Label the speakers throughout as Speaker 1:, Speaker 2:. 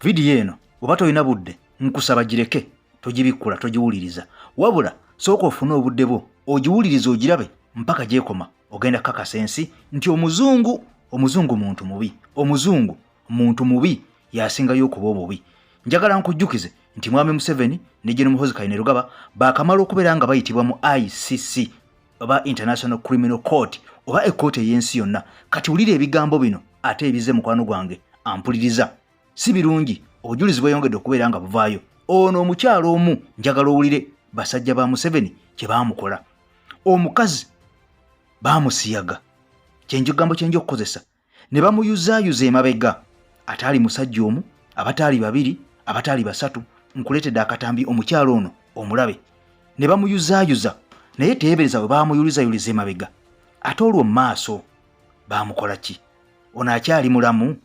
Speaker 1: Video eno oba toyina budde nkusaba gireke togibikula togiwuliriza wabula sooka ofune obudde bwo ogiwuliriza ogirabe mpaka gyekoma ogenda kakasa ensi nti omuzungu muntu mubi yasingayo okuba obubi. Njagala nkujjukize nti mwami Museveni ne Gen. Muhoozi Kainerugaba baakamala okubeera nga bayitibwa mu ICC oba International Criminal Court oba ekkooti ey'ensi yonna. Kati wulira ebigambo bino ate ebize mukwano gwange ampuliriza. Si birungi obujulizi bweyongedde okubeera nga buvaayo. Ono omukyalo omu njagala owulire basajja ba Museveni kye baamukola. Omukazi baamusiyaga kyenjigambo kyenja okukozesa ne bamuyuzaayuza emabega. Ataali musajja omu, abataali babiri, abataali basatu, nkuleetedde akatambi omukyalo ono omulabe. Ne bamuyuzaayuza naye teebereza bwe baamuyulizayuliza emabega. Ate olwo mu maaso baamukola ki? Ono akyali mulamu?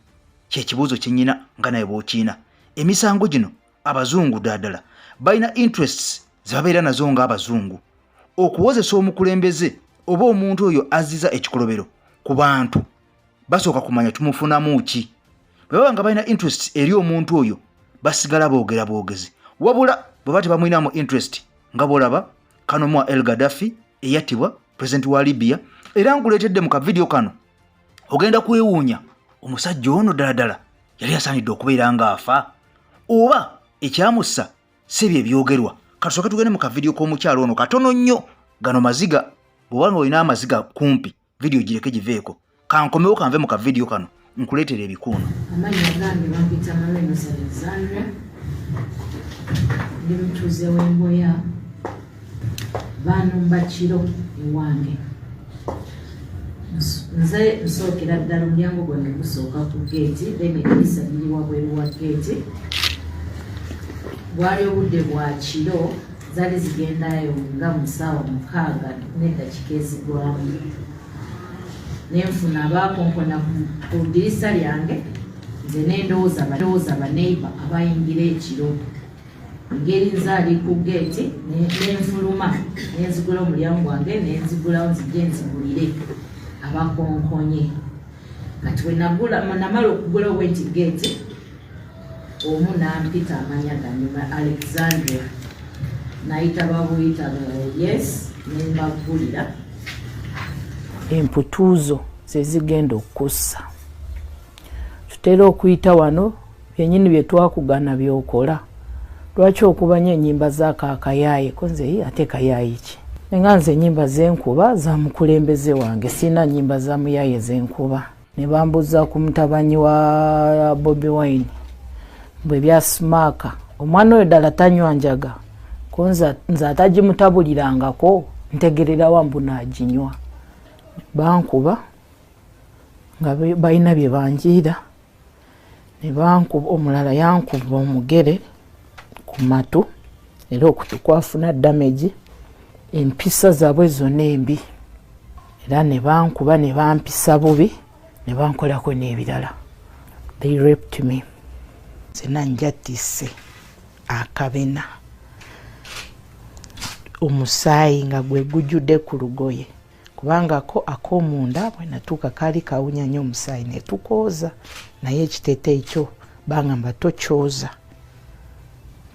Speaker 1: Kyekibuuzo kyennyina nga naye bw'okiina. Emisango gino abazungu ddala balina interests ze babeera nazo ng'abazungu. Okuwozesa omukulembeze oba omuntu oyo azziza ekikolobero ku bantu basooka kumanya tumufunamu ki. Bwe baba nga balina interest eri omuntu oyo basigala boogera bwogezi. Wabula bwe bati bamulinamu interest nga bw'olaba kano mwa El Gaddafi eyattibwa president wa Libya. Era nkuleetedde mu kavidiyo kano ogenda kwewuunya omusajja ono ddala yali asaanidde okubeera ng'afa oba ekyamussa si bye byogerwa. Katusooke tugende mu kavidiyo k'omukyalo ono katono nnyo. Gano maziga bw'oba ng'olina amaziga kumpi vidiyo gireke giveeko. Kankomewo kanve mu kavidiyo kano nkuleetera ebikuuno.
Speaker 2: Amannya gange bampita Merere Alexandria, ndi mutuuze w'Emboya, baanumba kiro ewange. Nze nsookera ddala omulyango gwange gusooka ku geeti, then ekkanisa liri wabweru wa geeti. Bwali obudde bwa kiro, zaali zigendayo nga mu ssaawa 6 n'eddakiika ezigwamu. Nenfuna abaakonkona ku ddirisa lyange, nze nendowooza baneiba abayingira ekiro. Engeri nzaali ku geeti nenfuluma nenzigula omulyango wange nenzigulawo nzijje nzigulire abakonkonye. Kati bwe namala okugula wenti geeti omu nampita amanya ganyuma Alexandria nayita babuyita yes nembagulira. Emputuuzo zezigenda okussa tutera okuyita wano byennyini bye twakugana byokola. Lwaki okubanya ennyimba z'akaakayaye konze ate kayaye ki? Nenga nze ennyimba zenkuba za mukulembeze wange, sina nnyimba za muyaye zenkuba. Ne bambuza ku mutabanyi wa Bobi Wine bwe byasimaaka omwana oyo ddala tanywa njaga konza nze atagimutabulirangako ntegerera wambu naaginywa. Bankuba nga balina bye banjiira ne bankuba omulala yankuba omugere ku matu era okutu kwafuna damage. Empisa zaabwe zonna embi era ne bankuba ne bampisa bubi ne bankolako n'ebirala. They raped me. Zena njatise akabena omusaayi nga gwe gujjudde ku lugoye kubanga ko ak'omunda bwe natuuka kaali kawunya nnyo omusaayi ne tukooza naye ekiteeteeyi kyo bangamba tokyoza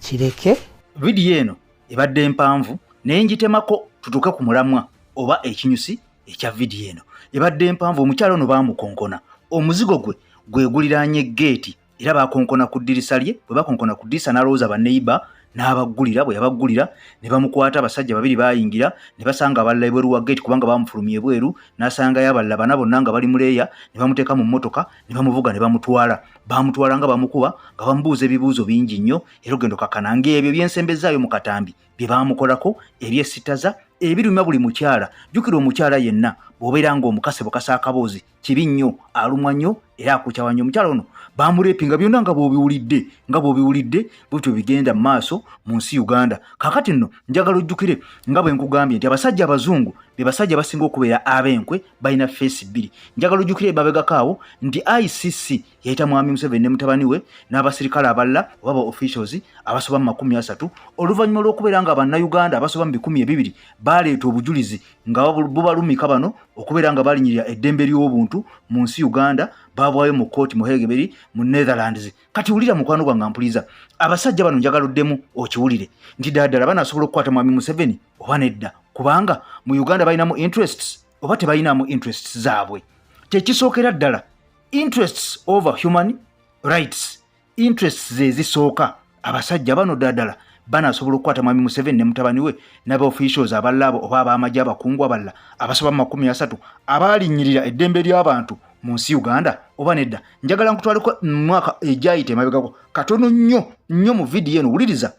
Speaker 2: kireke. Vidiyo eno ebadde mpanvu naye ngitemako tutuuke ku mulamwa oba ekinyusi ekya vidiyo eno. Ebadde mpanvu omukyalo ono baamukonkona omuzigo gwe gweguliraanye geeti era baakonkona ku ddirisa lye. Bwe bakonkona ku ddirisa n'alowooza baneiba n'abaggulira. Bwe yabaggulira ne bamukwata. Abasajja babiri baayingira ne basanga abalala ebweru wa geeti kubanga baamufulumya ebweru. N'asangayo abalala bana bonna nga bali muleeya ne bamuteeka mu mmotoka ne bamuvuga ne bamutwala. Baamutwala nga bamukuba nga bamubuuza ebibuuzo bingi nnyo era ogenda okakkana ng'ebyo byensembezaayo mu katambi bye baamukolako ebyesitaza ebiruma buli mukyala. Jjukira omukyala yenna bw'obeera ng'omukase bukasa akaboozi kibi nnyo, alumwa nnyo era akukyawa nnyo. Omukyala ono baamuleepinga byonna nga bw'obiwulidde bwetyo bigenda mu maaso mu nsi Uganda. Kaakati nno njagala ojjukire nga bwe nkugambye nti abasajja abazungu
Speaker 1: be basajja basinga okubeera ab'enkwe balina face bbiri. Njagala ojjukire emabegako awo nti ICC yayita mwami Museveni ne mutabani we n'abasirikale abalala oba ba officials abasoba mu 30 oluvannyuma lw'okubeera nga bannayuganda abasoba mu 200 baleeta obujulizi nga bubalumika bano okubeera nga balinyirira eddembe ly'obuntu mu nsi Uganda babwayo mu Kooti mu Hegeberi mu Netherlands. Kati wulira mukwano gwange ampuliza abasajja bano njagala oddemu okiwulire nti ddala banasobola okukwata mwami Museveni oba nedda kubanga mu Uganda balinamu interests oba tebalinamu interests zaabwe. Tekisookera ddala interests over human rights, interests ze zisooka. Abasajja bano ddala banasobola okukwata mwami Museveni ne mutabani we n'aba officials abalabo oba ab'amagye abakungu abalala abasoba mu 30 abalinnyirira eddembe ly'abantu mu nsi Uganda oba nedda. Njagala nkutwaleko mwaka ejayite mabegako katono nnyo mu vidiyo eno. Wuliriza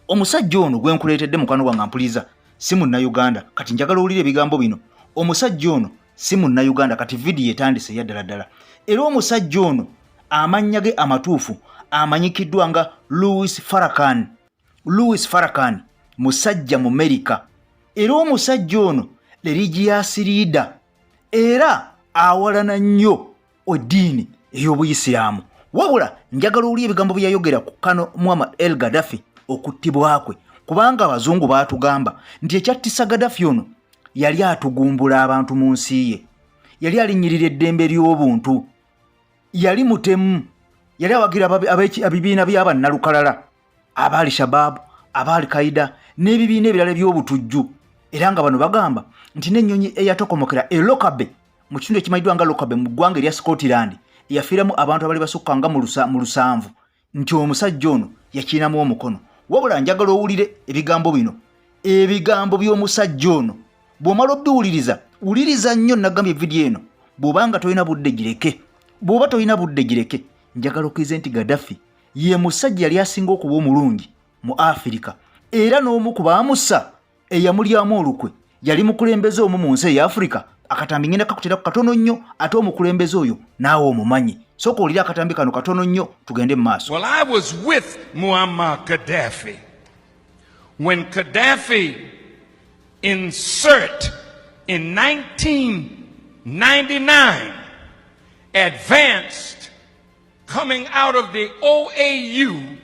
Speaker 1: omusajja ono gwe nkuleetedde mukwano gwange ampuliza si munnayuganda. Kati njagala owulire ebigambo bino. Omusajja ono si munnayuganda. Kati vidiyo etandise ya ddala. Era omusajja ono amannya ge amatuufu amanyikiddwa nga Louis Farrakhan, musajja mu America. Era omusajja ono religious leader era awalana nnyo eddiini ey'Obuyisiraamu. Wabula njagala owulire ebigambo bye yayogera ku Kano Muammar el Gaddafi okuttibwa kwe, kubanga abazungu baatugamba nti ekyattisa Gaddafi ono yali atugumbula abantu mu nsi ye, yali alinnyirira eddembe ly'obuntu, yali mutemu, yali awagira abibiina by'abannalukalala aba Al-Shabaab, aba Al-Qaeda n'ebibiina ebirala by'obutujju. Era nga bano bagamba nti n'ennyonyi eyatokomokera Lokabe mu kitundu ekimanyiddwa nga Lokabe mu ggwanga erya Scotland yafiiramu abantu abali basukka nga mu 7 nti omusajja ono yakirinamu omukono. Wabula njagala owulire ebigambo bino, ebigambo by'omusajja ono. Bw'omala obiwuliriza, wuliriza nnyo nagambye vidiyo eno. Bw'obanga tolina budde gireke, bw'oba tolina budde gireke. Njagala okkize nti Gaddafi ye musajja yali asinga okuba omulungi mu Afrika, era n'omu ku baamussa eyamulyamu olukwe yali mukulembeze omu mu nsi eya Afrika. Akatambi ngenda kakutera ku katono nnyo ate omukulembeze oyo naawe omumanyi. Sooka olira akatambi kano katono nnyo tugende mu maaso.
Speaker 3: Well, I was with Muammar Gaddafi when Gaddafi insert in 1999 advanced coming out of the OAU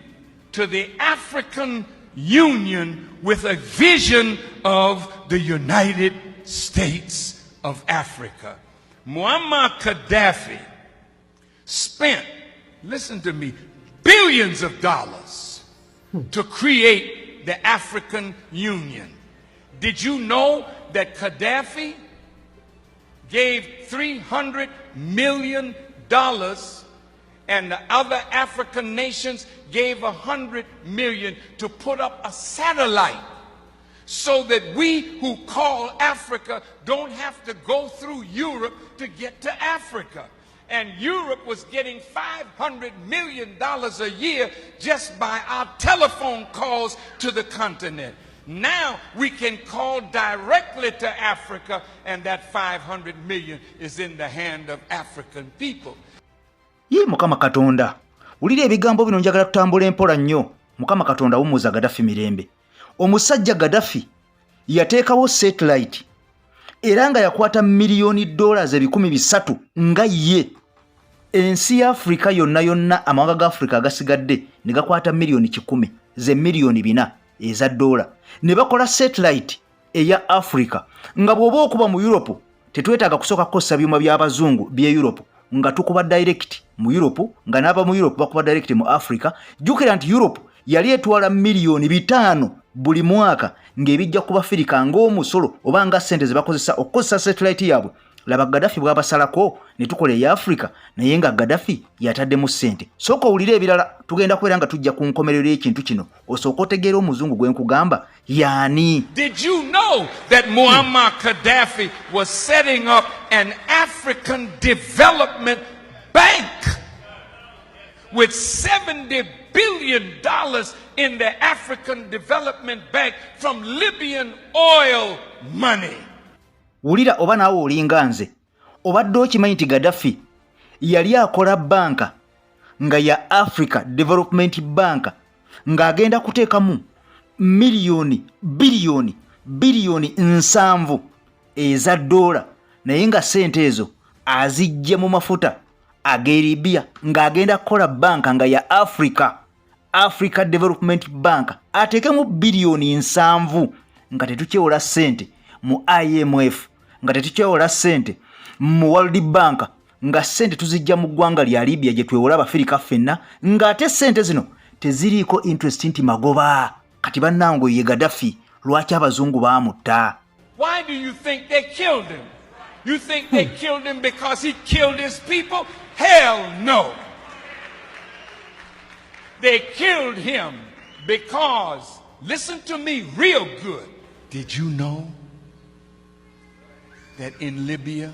Speaker 3: to the African Union with a vision of the United States of Africa. Muammar Gaddafi spent, listen to me, billions of dollars to create the African Union. Did you know that Gaddafi gave $300 million and the other African nations gave $100 million to put up a satellite so that we who call Africa don't have to go through Europe to get to Africa? And Europe was getting $500 million a year just by our telephone calls to the continent. Now we can call directly to Africa, and that $500 million is in the hand of African people.
Speaker 1: Ye Mukama Katonda, wulira ebigambo bino njagala tutambula empola nnyo. Mukama Katonda awummuza Gaddafi mirembe. Omusajja Gaddafi yateekawo satellite era nga yakwata $300,000 nga ye. Ensi ya Afrika yonna amawanga ga Afrika agasigadde ne gakwata $1,010,000 ze $4,000,000 eza dola. Ne bakola satellite eya Afrika nga bw'oba okuba mu Europe tetwetaaga kusooka kukozesa byuma by'abazungu bye Europe nga tukuba direct mu Europe nga n'aba mu Europe bakuba direct mu Africa. Jjukira nti Europe yali etwala $5,000,000 buli mwaka ng'ebijja kuba Afrika ng'omusolo oba nga ssente ze bakozesa okukozesa satellite yaabwe. Laba Gaddafi bw'abasalako ne tukola eya Africa naye nga Gaddafi yataddemu ssente. Sooka owulire ebirala tugenda kubeera nga tujja ku nkomerero y'ekintu kino osooka otegeera omuzungu gwe nkugamba yaani.
Speaker 3: Did you know that Muammar Gaddafi was setting up an African Development Bank with $70 billion in the African Development Bank from Libyan oil money?
Speaker 1: Wulira oba naawe olinga nze obadde okimanyi nti Gaddafi yali akola banka nga ya Africa Development Bank ng'agenda kuteekamu biliyoni 7 eza dola naye nga sente ezo azijja mu mafuta ag'Libya ng'agenda kukola banka nga ya Africa Development Bank ateekemu biliyoni 7 nga tetukyewola sente mu IMF nga tetukyewola sente mu World Bank nga sente tuzijja mu ggwanga lya Libya gye twewola Abafirika ffenna ng'ate sente zino teziriiko interest nti magoba kati bannango ye Gaddafi lwaki abazungu baamutta.
Speaker 3: Why do you think they killed him? You think they killed him because he killed his people? Hell no. They killed him because, listen to me real good, did you know that in Libya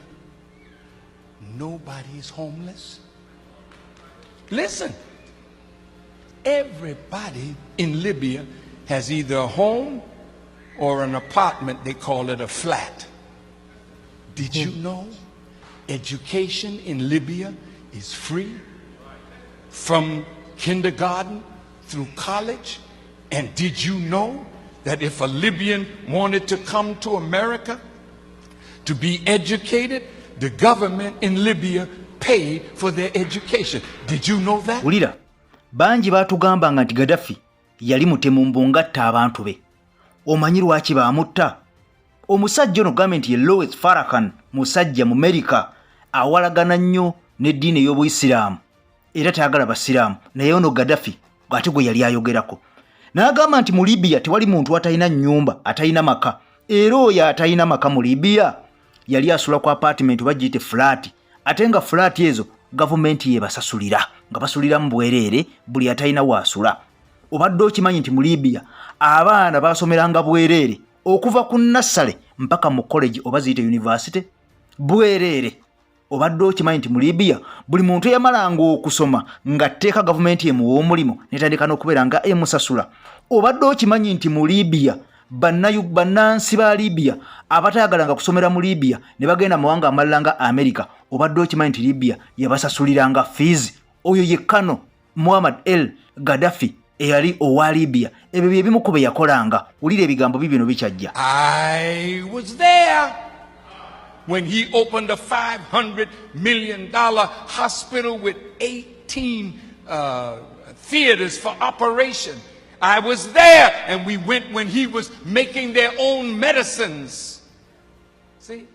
Speaker 3: nobody is homeless? Listen, everybody in Libya has either a home or an apartment. They call it a flat. Did you know education in Libya is free from kindergarten through college? And did you know that if a Libyan wanted to come to America to be educated, the government in Libya paid for their education? Did you know that?
Speaker 1: Ulira banji batugambanga nti Gaddafi yali mutemu mbongatta abantu be. Omanyi lwaki baamutta? Omusajja ono gavumenti ye Louis Farrakhan musajja mu America awalagana nnyo n'eddiini ey'Obuyisiraamu era tayagala basiraamu naye ono Gaddafi ate gwe yali ayogerako n'agamba nti mu Libya tewali muntu atalina nnyumba atalina maka era oyo atalina maka mu Libya yali asula ku apartment bagiyite flat ate nga flat ezo gavumenti ye basasulira nga basulira mu bwereere buli atalina waasula. Obadde okimanyi nti mu Libya abaana basomeranga bwereere okuva ku nursery mpaka mu college oba ziyite university bwereere. Obadde okimanyi nti mu Libya buli muntu yamalanga okusoma nga tteeka gavumenti emuwa omulimu netandika n'okubeera nga emusasula. Obadde okimanyi nti mu Libya bannansi ba Libya abatayagalanga kusomera mu Libya ne bagenda mawanga amalala nga America. Obadde okimanyi nti Libya yabasasuliranga fees. Oyo ye Kano Muammar el Gaddafi eyali owa Libya. Ebyo bye bimu ku bye yakolanga. Wulira ebigambo bibino bikyajja.
Speaker 3: I was there when he opened a $500 million hospital with 18 theaters for operation. I was there, and we went when he was making their own medicines. See,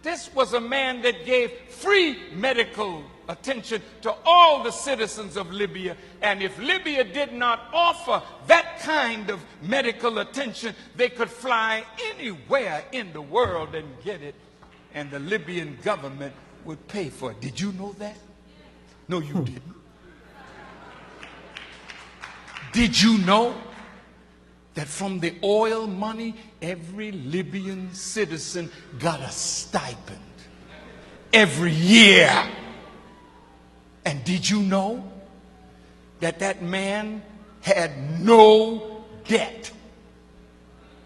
Speaker 3: this was a man that gave free medical attention to all the citizens of Libya, and if Libya did not offer that kind of medical attention, they could fly anywhere in the world and get it, and the Libyan government would pay for it. Did you know that? No, you didn't. Did you know that from the oil money, every Libyan citizen got a stipend every year? And did you know that that man had no debt?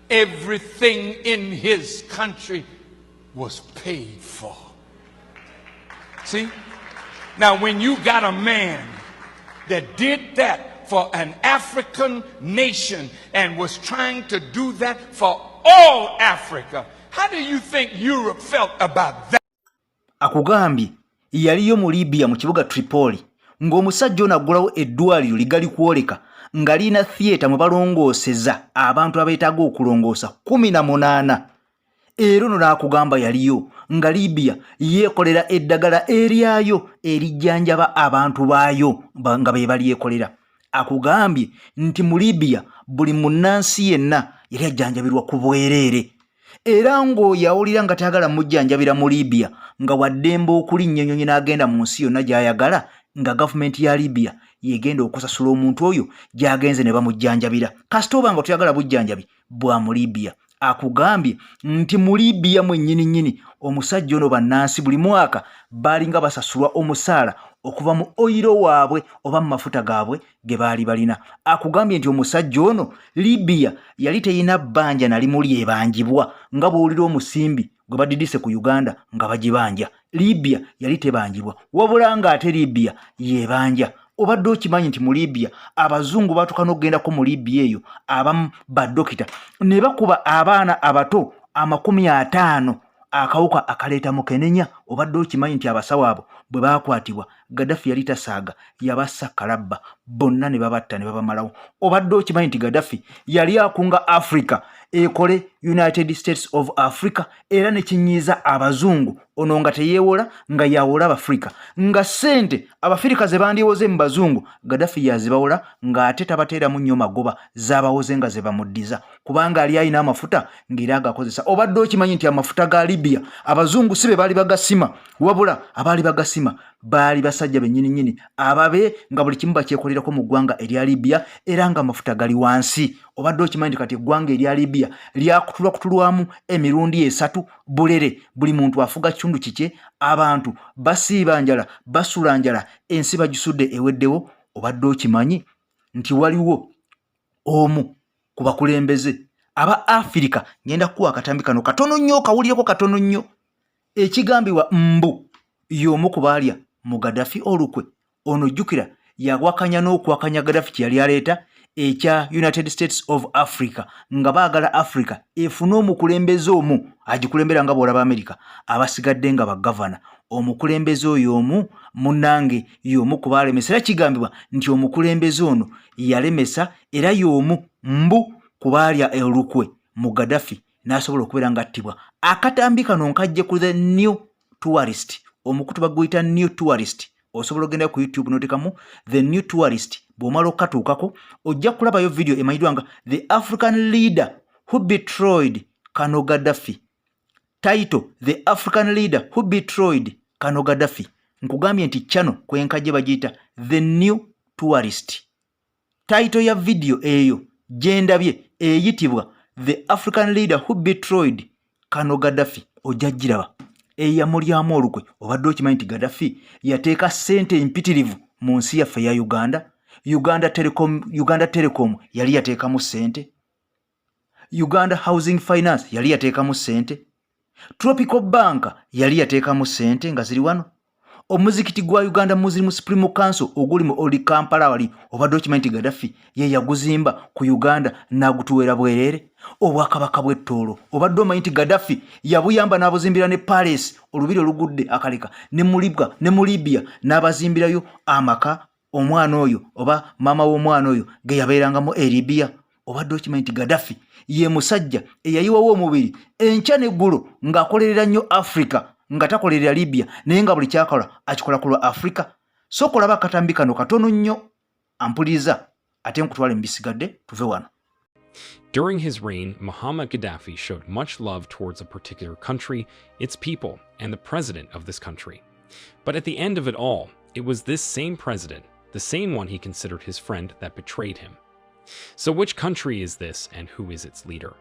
Speaker 3: Everything in his country was paid for. See? Now, when you got a man that did that for an African nation and was trying to do that for all Africa, how do you think Europe felt about that?
Speaker 1: Akugambye yaliyo mu Libya mu kibuga Tripoli ng'omusajja ono aggulawo eddwaliro ligali kwoleka nga lina theatre mwe balongooseza abantu abeetaaga okulongoosa 18. Era ono n'akugamba yaliyo nga Libya yeekolera eddagala eryayo erijjanjaba abantu baayo nga be balyekolera. Akugambye nti mu Libya buli munnansi yenna yali ajjanjabirwa ku bwereere. Era ng'oyo awulira nga tayagala mujjanjabira mu Libya nga waddembe okuli nnyonyonyi n'agenda mu nsi yonna gy'ayagala nga gavumenti ya Libya yegenda okusasula omuntu oyo gy'agenze ne bamujjanjabira. Kasita oba nga tuyagala bujjanjabi bwa mu Libya. Akugambye nti mu Libya mwennyini omusajja ono bannansi buli mwaka balinga basasulwa omusaala okuva mu oyiro waabwe oba mu mafuta gaabwe ge baali balina. Akugambye nti omusajja ono Libya yali teyina bbanja nali muli ebanjibwa nga bw'owulira omusimbi gwe badidise ku Uganda nga bagibanja. Libya yali tebanjibwa wabula ng'ate Libya yebanja. Obadde okimanyi nti mu Libya abazungu batuuka n'okgendako mu Libya eyo abamu baddokita ne bakuba abaana abato 50 akawuka akaleeta mukenenya. Obadde okimanyi nti abasawo abo bwe baakwatibwa Gaddafi yali tasaaga, yabassa kalabba bonna ne babatta ne babamalawo. Obadde okimanyi nti Gaddafi yali akunga Africa ekole United States of Africa era ne kinyiiza abazungu, ono nga teyeewola nga yawola Abafrika, nga ssente Abafirika ze bandyewoze mu bazungu Gaddafi yazibawola ng'ate tabateeramu nnyo magoba z'abawoze nga ze bamuddiza kubanga ali ayina amafuta ng'era agakozesa. Obadde okimanyi nti amafuta ga Libya abazungu si be baali bagasima, wabula abaali bagasima baali basajja bennyini ababe nga buli kimu bakyekolerako mu ggwanga erya Libya era nga amafuta gali wansi. Obadde okimanyi nti kati eggwanga erya Libya lyakutulwamu emirundi 3 bulere, buli muntu afuga kitundu kikye, abantu basiiba njala basula njala, ensi bagisudde eweddewo. Obadde okimanyi nti waliwo omu ku bakulembeze aba Afrika, ngenda kuwa akatambi kano katono nnyo, kawulireko katono nnyo, ekigambibwa mbu y'omu ku baalya mu Gaddafi olukwe. Ono jjukira yawakanya n'okwakanya Gaddafi kye yali aleeta ekya United States of Africa nga baagala Africa efune omukulembeze omu agikulembera nga bw'olaba Amerika, abasigadde nga bagavana. Omukulembeze oyo omu munnange y'omu ku baalemesa, era kigambibwa nti omukulembeze ono yalemesa era y'omu mbu ku baalya olukwe mu Gaddafi n'asobola okubeera ng'attibwa. Akatambi kano nkajje ku the new tourist, omukutu baguyita new tourist. Osobola ogenda ku YouTube n'otekamu the new tourist, bw'omala okukatuukako ojja kulabayo video emanyiddwa nga the African leader who betrayed Kano Gaddafi. Title: The African leader who betrayed Kano Gaddafi. Nkugambye nti channel kwenkajje bagiyita the new tourist. Title ya video eyo gyendabye eyitibwa the African leader who betrayed Kano Gaddafi. Ojja giraba eyamulyamu olukwe. Obadde okimanyi nti Gaddafi yateeka ssente empitirivu mu nsi yaffe ya Uganda. Uganda Telecom yali yateekamu ssente, Uganda Housing Finance yali yateekamu ssente, Tropical Bank yali yateekamu ssente nga ziri wano, omuzikiti gwa Uganda Muslim Supreme Council oguli mu Oli Kampala wali. Obadde okimanyi nti Gaddafi ye yaguzimba ku Uganda n'agutuweera bwerere. Obwakabaka bw'ettoolo, obadde omanyi nti Gaddafi yabuyamba n'abuzimbira ne Paris olubiri olugudde akaleka, ne mu Libya n'abazimbirayo amaka omwana oyo oba maama w'omwana oyo ge yabeerangamu e Libya. Obadde okimanyi nti Gaddafi ye musajja eyayiwawo omubiri enkya n'eggulu ng'akolerera nnyo Africa nga takolerera Libya naye nga buli kyakola akikola ku lwa Africa. So kolaba akatambi kano katono nnyo, ampuliriza ate nkutwale mu bisigadde tuve wano.
Speaker 4: During his reign, Muammar Gaddafi showed much love towards a particular country, its people, and the president of this country. But at the end of it all, it was this same president, the same one he considered his friend, that betrayed him. So which country is this, and who is its leader?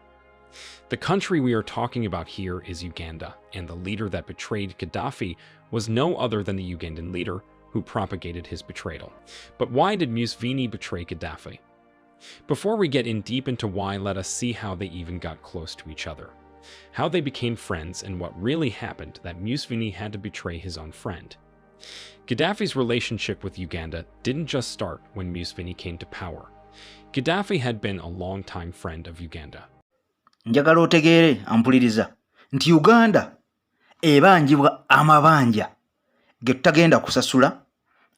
Speaker 4: The country we are talking about here is Uganda, and the leader that betrayed Gaddafi was no other than the Ugandan leader who propagated his betrayal. But why did Museveni betray Gaddafi? Before we get in deep into why, let us see how they even got close to each other, how they became friends, and what really happened that Museveni had to betray his own friend. Gaddafi's relationship with Uganda didn't just start when Museveni came to power. Gaddafi had been a long-time friend of Uganda.
Speaker 1: Njagala otegeere ampuliriza nti Uganda ebanjibwa amabanja ge tutagenda kusasula,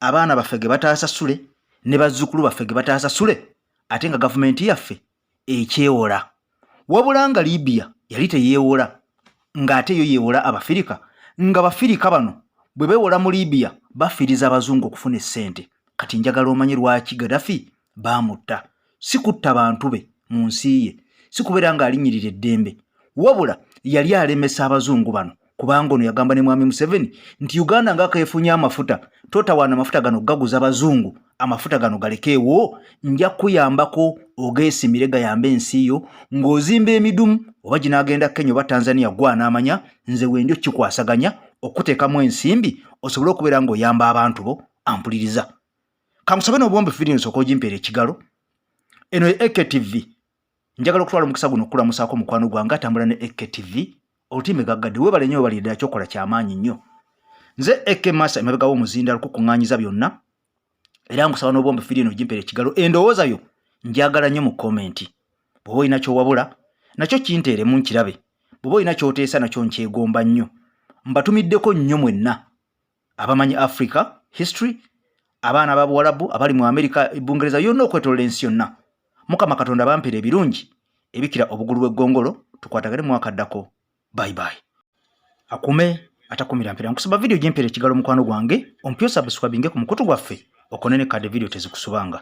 Speaker 1: abaana baffe ge bataasasule, ne bazzukulu baffe ge bataasasule, ate nga gavumenti yaffe ekyewola. Wabula nga Libya yali teyeewola, ng'ate yo yeewola Abafirika, nga Bafirika bano bwe beewola mu Libya bafiiriza abazungu okufuna essente. Kati njagala omanye lwaki Gaddafi baamutta. Si kutta bantu be mu nsi ye, si kubeera ng'alinyirira eddembe, wabula yali alemesa abazungu bano, kubanga ono yagamba ne mwami Museveni nti Uganda ng'akeefunya amafuta, totawaana amafuta gano gaguza abazungu, amafuta gano galekeewo, nja kuyambako ogeesimire gayambe ensi yo, ng'ozimba emidumu oba ginaagenda Kenya oba Tanzania gw'anaamanya, nze wendi okikwasaganya okuteekamu ensimbi osobole okubeera ng'oyamba abantu bo. Ampuliriza kamusabe n'obwombe firiino sooka ogimpeera ekigalo. Eno EKTV njagala okutwala omukisa guno okulamusaako mukwano gwange atambula ne EKTV olutime gaggadde. Weebale nnyo webalire ddala kyokola kyamaanyi nnyo. Nze Masa emabega w'omuzinda lukukuŋŋaanyiza byonna, era nkusaba n'obwombe firiino ogimpeera ekigalo. Endowooza yo njagala nnyo mu komenti. Bw'oba olina ky'owabula nakyo kinteeremu nkirabe. bw'oba olina ky'oteesa nakyo nkyegomba nnyo. Mbatumiddeko nnyo mwenna abamanyi Africa history, abaana b'Abuwarabu abali mu Amerika, Bungereza yonna okwetoolola ensi yonna. Mukama Katonda bampera ebirungi ebikira obugulu bw'eggongolo. Tukwatagane mu mwaka addako. Bye bye. Akume atakumira mpera nkusaba video gyempera ekigalo mukwano gwange ompyo subscribinge ku mukutu gwaffe okonene kade video tezikusubanga.